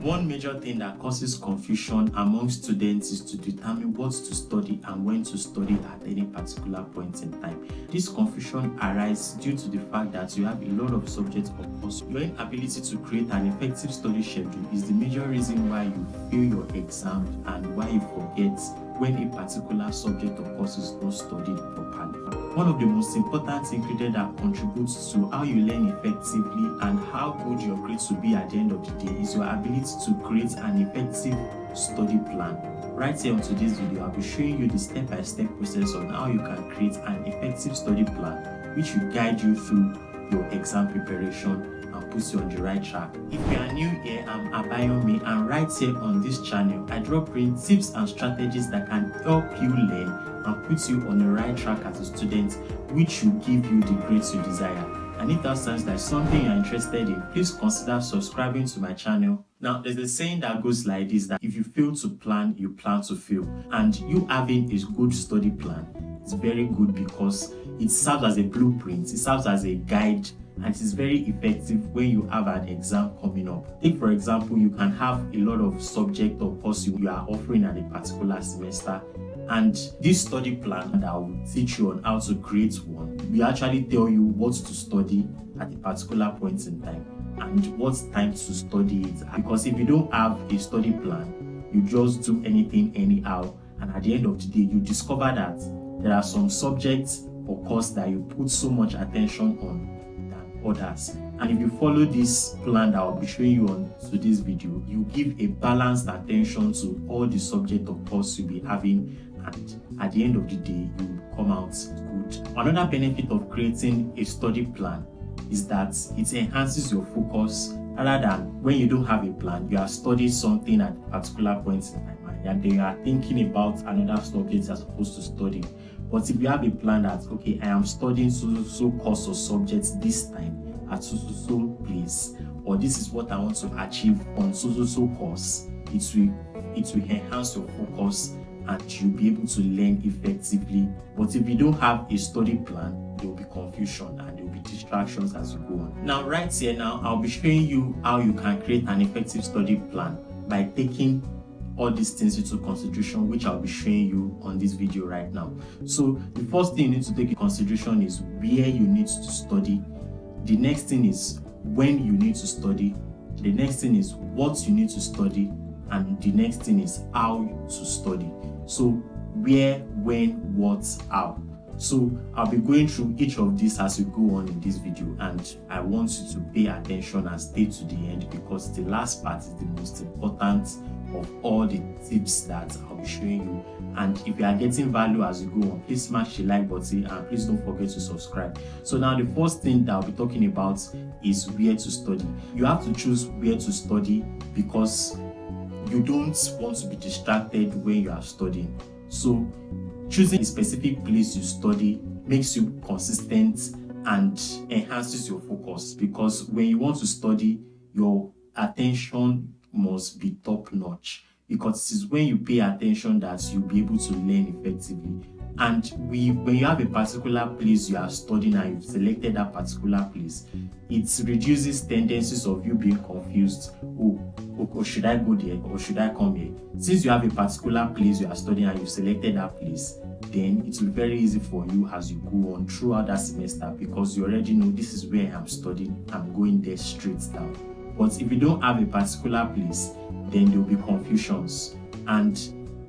One major thing that causes confusion among students is to determine what to study and when to study at any particular point in time. This confusion arises due to the fact that you have a lot of subjects or courses. Your inability to create an effective study schedule is the major reason why you fail your exam and why you forget when a particular subject or course is not studied properly. One of the most important ingredients that contributes to how you learn effectively and how good your grades will be at the end of the day is your ability to create an effective study plan. Right here on today's video, I'll be showing you the step-by-step process on how you can create an effective study plan which will guide you through your exam preparation and puts you on the right track. If you are new here, I'm Abayomi, and right here on this channel, I drop in tips and strategies that can help you learn and put you on the right track as a student, which will give you the grades you desire. And if that sounds like something you're interested in, please consider subscribing to my channel. Now, there's a saying that goes like this, that if you fail to plan, you plan to fail. And you having a good study plan is very good because it serves as a blueprint, it serves as a guide, and it is very effective when you have an exam coming up. Take for example, you can have a lot of subject or course you are offering at a particular semester, and this study plan that will teach you on how to create one, we actually tell you what to study at a particular point in time and what time to study it. Because if you don't have a study plan, you just do anything anyhow, and at the end of the day you discover that there are some subjects or course that you put so much attention on others. And if you follow this plan that I'll be showing you on today's video, you give a balanced attention to all the subject of course you'll be having, and at the end of the day you will come out good. Another benefit of creating a study plan is that it enhances your focus, rather than when you don't have a plan, you are studying something at a particular point in time and then you are thinking about another subject you're supposed to study. But if you have a plan that, okay, I am studying so course or subjects this time at so place, or this is what I want to achieve on so course, it will enhance your focus and you'll be able to learn effectively. But if you don't have a study plan, there will be confusion and there will be distractions as you go on. Now, right here now, I'll be showing you how you can create an effective study plan by taking all these things into consideration, which I'll be showing you on this video right now. So the first thing you need to take into consideration is where you need to study. The next thing is when you need to study. The next thing is what you need to study, and the next thing is how to study. So where, when, what, how. So I'll be going through each of these as we go on in this video, and I want you to pay attention and stay to the end because the last part is the most important of all the tips that I'll be showing you. And if you are getting value as you go on, please smash the like button and please don't forget to subscribe. So now the first thing that I'll be talking about is where to study. You have to choose where to study because you don't want to be distracted when you are studying. So choosing a specific place you study makes you consistent and enhances your focus, because when you want to study, your attention must be top notch, because it is when you pay attention that you'll be able to learn effectively. And when you have a particular place you are studying and you've selected that particular place, it reduces tendencies of you being confused. Oh, should I go there or should I come here? Since you have a particular place you are studying and you've selected that place, then it will be very easy for you as you go on throughout that semester, because you already know this is where I'm studying, I'm going there straight down. But if you don't have a particular place, then there will be confusions. And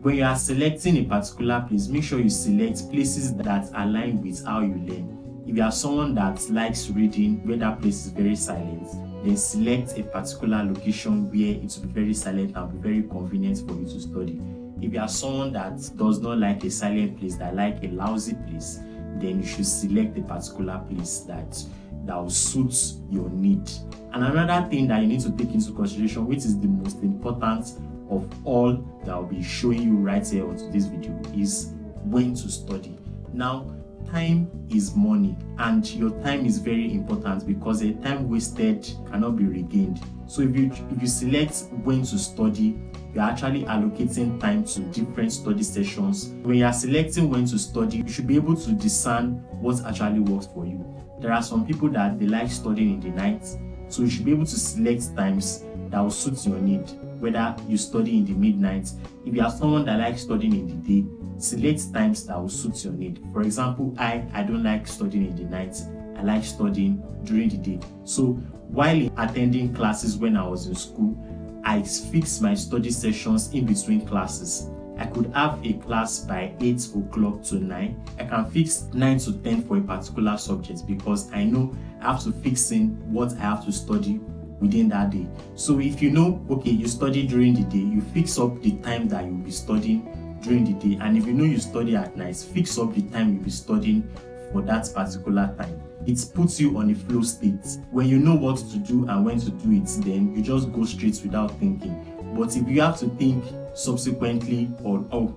when you are selecting a particular place, make sure you select places that align with how you learn. If you are someone that likes reading, where that place is very silent, then select a particular location where it will be very silent and be very convenient for you to study. If you are someone that does not like a silent place, that like a lousy place, then you should select a particular place that will suit your need. And another thing that you need to take into consideration, which is the most important of all that I'll be showing you right here on today's video, is when to study. Now, time is money, and your time is very important because a time wasted cannot be regained. So if you select when to study, you're actually allocating time to different study sessions. When you are selecting when to study, you should be able to discern what actually works for you. There are some people that they like studying in the night, so you should be able to select times that will suit your need, whether you study in the midnight. If you are someone that likes studying in the day, select times that will suit your need. For example, I don't like studying in the night. I like studying during the day. So while attending classes when I was in school, I fixed my study sessions in between classes. I could have a class by 8 o'clock to 9. I can fix 9 to 10 for a particular subject because I know I have to fix in what I have to study within that day. So if you know, okay, you study during the day, you fix up the time that you'll be studying during the day. And if you know you study at night, fix up the time you'll be studying for that particular time. It puts you on a flow state. When you know what to do and when to do it, then you just go straight without thinking. But if you have to think subsequently on, oh,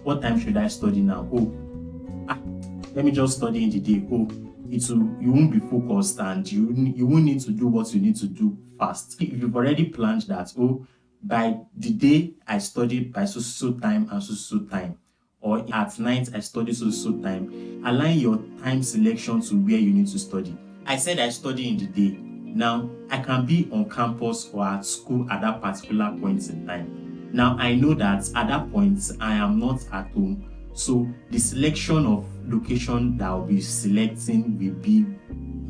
what time should I study now? Let me just study in the day. You won't be focused and you won't need to do what you need to do fast. If you've already planned that, by the day I study by so time and so time, or at night I study so time, align your time selection to where you need to study. I said I study in the day. Now, I can be on campus or at school at that particular point in time. Now, I know that at that point, I am not at home. So, the selection of location that I'll be selecting will be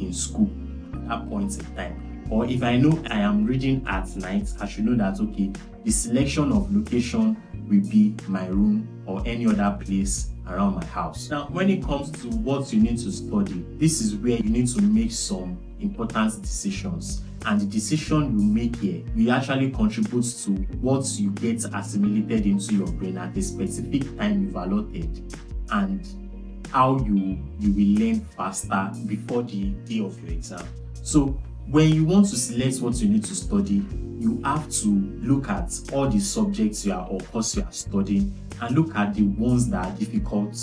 in school at that point in time. Or if I know I am reading at night, I should know that, okay, the selection of location will be my room or any other place around my house. Now, when it comes to what you need to study, this is where you need to make some important decisions, and the decision you make here will actually contribute to what you get assimilated into your brain at a specific time you've allotted, and how you will learn faster before the day of your exam. So when you want to select what you need to study, you have to look at all the subjects or course you are studying, and look at the ones that are difficult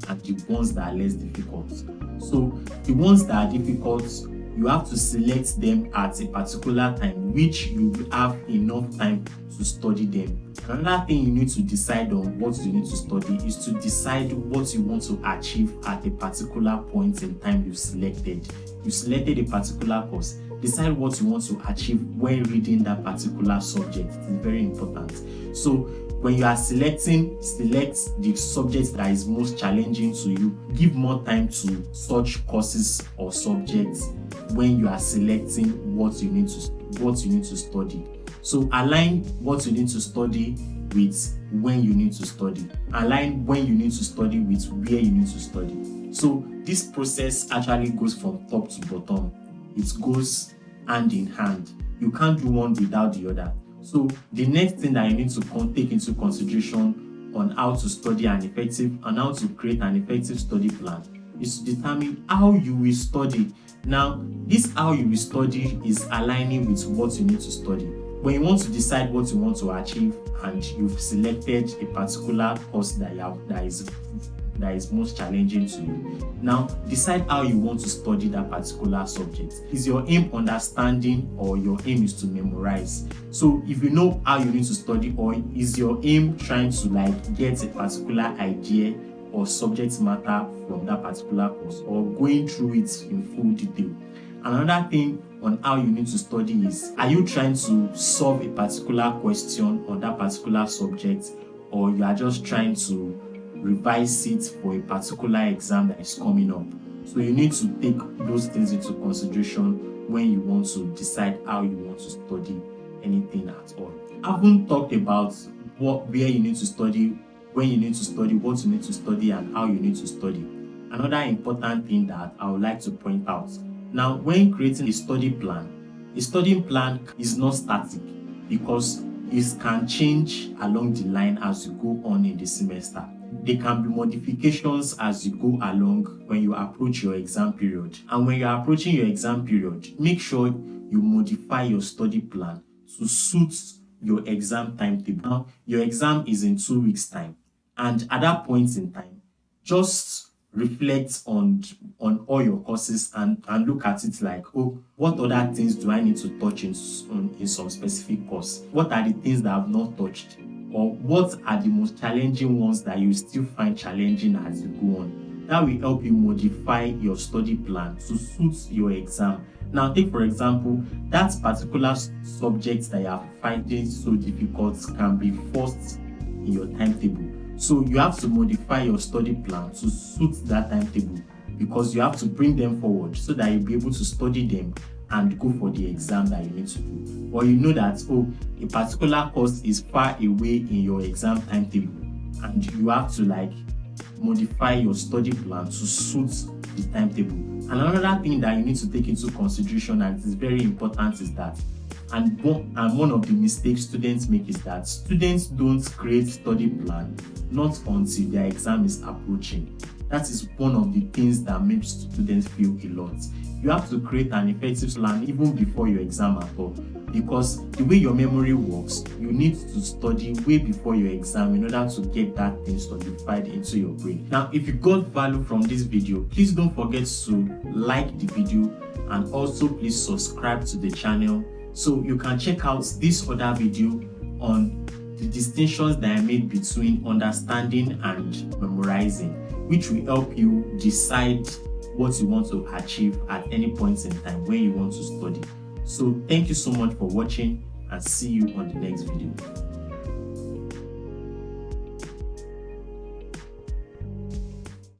and the ones that are less difficult. So the ones that are difficult, you have to select them at a particular time, which you have enough time to study them. Another thing you need to decide on what you need to study is to decide what you want to achieve at a particular point in time you've selected. You selected a particular course. Decide what you want to achieve when reading that particular subject. It's very important. So when you are select the subject that is most challenging to you. Give more time to such courses or subjects when you are selecting what you need to study. So align what you need to study with when you need to study. Align when you need to study with where you need to study. So this process actually goes from top to bottom. It goes hand in hand. You can't do one without the other. So the next thing that you need to take into consideration on how to study and how to create an effective study plan is to determine how you will study. Now, this how you will study is aligning with what you need to study. When you want to decide what you want to achieve and you've selected a particular course that is most challenging to you, now decide how you want to study that particular subject. Is your aim understanding or your aim is to memorize? So if you know how you need to study, or is your aim trying to get a particular idea or subject matter from that particular course, or going through it in full detail? Another thing on how you need to study is, are you trying to solve a particular question on that particular subject, or you are just trying to revise it for a particular exam that is coming up? So you need to take those things into consideration when you want to decide how you want to study anything at all. I haven't talked about where you need to study, when you need to study, what you need to study, and how you need to study. Another important thing that I would like to point out. Now, when creating a study plan is not static, because it can change along the line as you go on in the semester. There can be modifications as you go along when you approach your exam period. And when you're approaching your exam period, make sure you modify your study plan to suit your exam timetable. Now, your exam is in 2 weeks' time. And at that point in time, just reflect on all your courses and look at it like, what other things do I need to touch in some specific course? What are the things that I've not touched? Or what are the most challenging ones that you still find challenging as you go on? That will help you modify your study plan to suit your exam. Now, take for example, that particular subject that you are finding so difficult can be first in your timetable. So you have to modify your study plan to suit that timetable, because you have to bring them forward so that you'll be able to study them and go for the exam that you need to do. Or you know that, oh, a particular course is far away in your exam timetable, and you have to like modify your study plan to suit the timetable. And another thing that you need to take into consideration, and it is very important, is that and one of the mistakes students make is that students don't create study plan not until their exam is approaching. That is one of the things that makes students feel a lot. You have to create an effective plan even before your exam at all, because the way your memory works, you need to study way before your exam in order to get that thing solidified into your brain. Now, if you got value from this video, please don't forget to like the video, and also please subscribe to the channel so you can check out this other video on the distinctions that I made between understanding and memorizing, which will help you decide what you want to achieve at any point in time when you want to study. So thank you so much for watching, and see you on the next video.